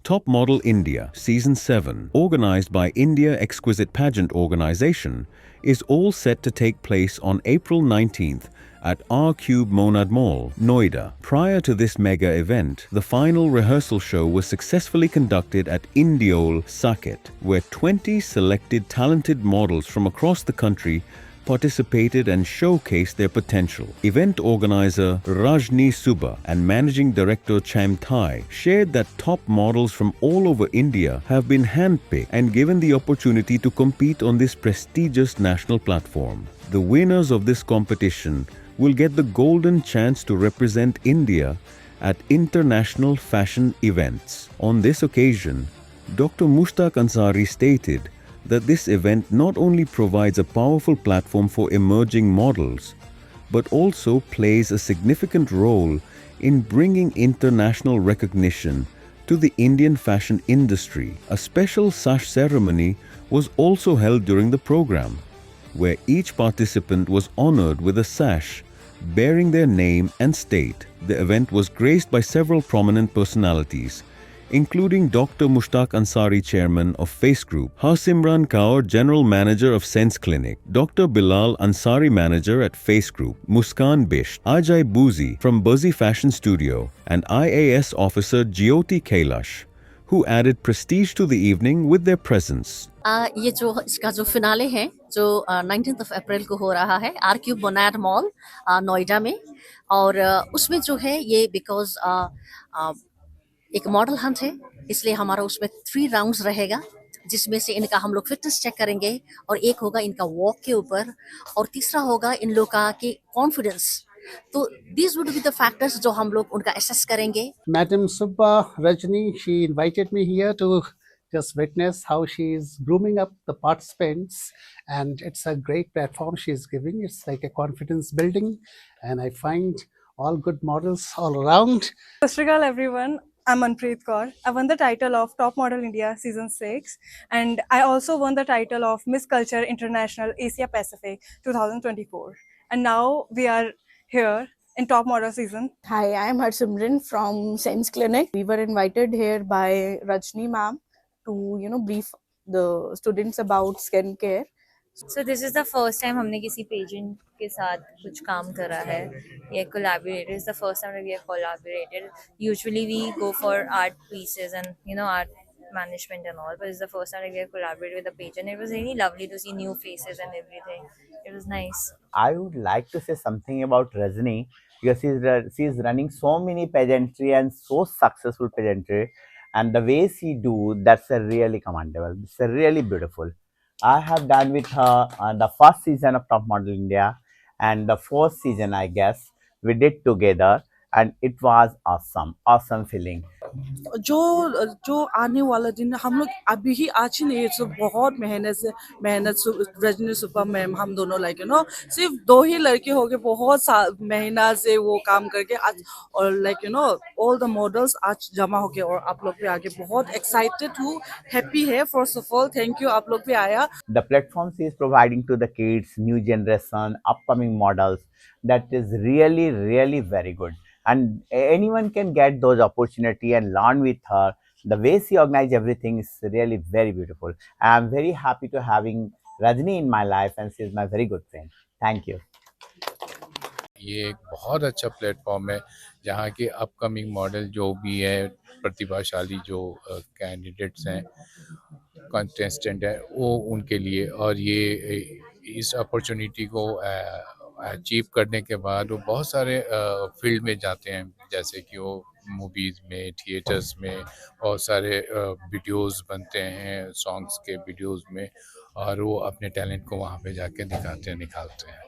Top Model India Season 7, organized by India Exquisite Pageant Organization, is all set to take place on April 19th at R Cube Monad Mall, Noida. Prior to this mega event, the final rehearsal show was successfully conducted at Indiol, Saket, where 20 selected talented models from across the country participated and showcased their potential. Event organizer Rajni Subba and managing director Cham Thai shared that top models from all over India have been handpicked and given the opportunity to compete on this prestigious national platform. The winners of this competition will get the golden chance to represent India at international fashion events. On this occasion, Dr. Mushtaq Ansari stated that this event not only provides a powerful platform for emerging models, but also plays a significant role in bringing international recognition to the Indian fashion industry. A special sash ceremony was also held during the program, where each participant was honored with a sash bearing their name and state. The event was graced by several prominent personalities, including Dr. Mushtaq Ansari, Chairman of Face Group, Harsimran Kaur, General Manager of Sense Clinic, Dr. Bilal Ansari, Manager at Face Group, Muskan Bisht, Ajay Boozi from Buzzy Fashion Studio, and IAS Officer Jyoti Kailash, who added prestige to the evening with their presence. ये जो इसका जो finale है जो 19th अप्रैल को हो रहा है R cube Monad mall Noida में, और उसमें जो है ये बिकॉज एक मॉडल हंट है, इसलिए हमारा उसमें 3 राउंड्स रहेगा, जिसमें से इनका हम लोग फिटनेस चेक करेंगे, और एक होगा इनका वॉक के ऊपर, और तीसरा होगा इन लोग का कि कॉन्फिडेंस। तो these would be the factors जो हम लोग उनका assess करेंगे। Madam Subba Rajni, she invited me here to just witness how she is grooming up the participants, and it's a great platform she is giving. It's like a confidence building, and I find all good models all around. Sat Shri Akal everyone. I'm Manpreet Kaur. I won the title of Top Model India Season 6, and I also won the title of Miss Culture International Asia Pacific 2024. And now we are here in Top Model Season. Hi, I am Harsimran from Sense Clinic. We were invited here by Rajni ma'am to brief the students about skincare. So this is the first time हमने किसी pageant के साथ कुछ काम करा है. ये collaborated is the first time that we have collaborated. Usually we go for art pieces and art management and all, but it's the first time that we have collaborated with a pageant. It was really lovely to see new faces and everything. It was nice. I would like to say something about Rajni, because she's running so many pageantry and so successful pageantry, and the way she do, that's a really commendable. It's a really beautiful. I have done with her the first season of Top Model India and the fourth season, I guess, we did together, and it was awesome feeling. जो आने वाला दिन हम लोग अभी ही आज ही नहीं, तो बहुत मेहनत रजनी सुब्बा मैम हम दोनों सिर्फ 2 ही लड़के हो गए, बहुत मेहनत से वो काम करके आज, और ऑल द मॉडल्स आज जमा हो गए, और आप लोग भी आगे बहुत एक्साइटेड हूँ, हैप्पी है। First of all thank you, आप लोग भी आया। The platform she is providing to the kids, new generation, upcoming models, that is really very good. And anyone can get those opportunity and learn with her. The way she organized everything is really very beautiful. I am very happy to having Rajni in my life, and she is my very good friend. Thank you. ये एक बहुत अच्छा platform है जहाँ के upcoming model जो भी है, प्रतिभाशाली जो कैंडिडेट्स हैं, कंटेस्टेंट है, वो उनके लिए, और ये इस अपॉर्चुनिटी को अचीव करने के बाद वो बहुत सारे फील्ड में जाते हैं, जैसे कि वो मूवीज़ में, थिएटर्स में बहुत सारे वीडियोस बनते हैं, सॉन्ग्स के वीडियोस में, और वो अपने टैलेंट को वहाँ पे जाके दिखाते हैं, निखारते हैं।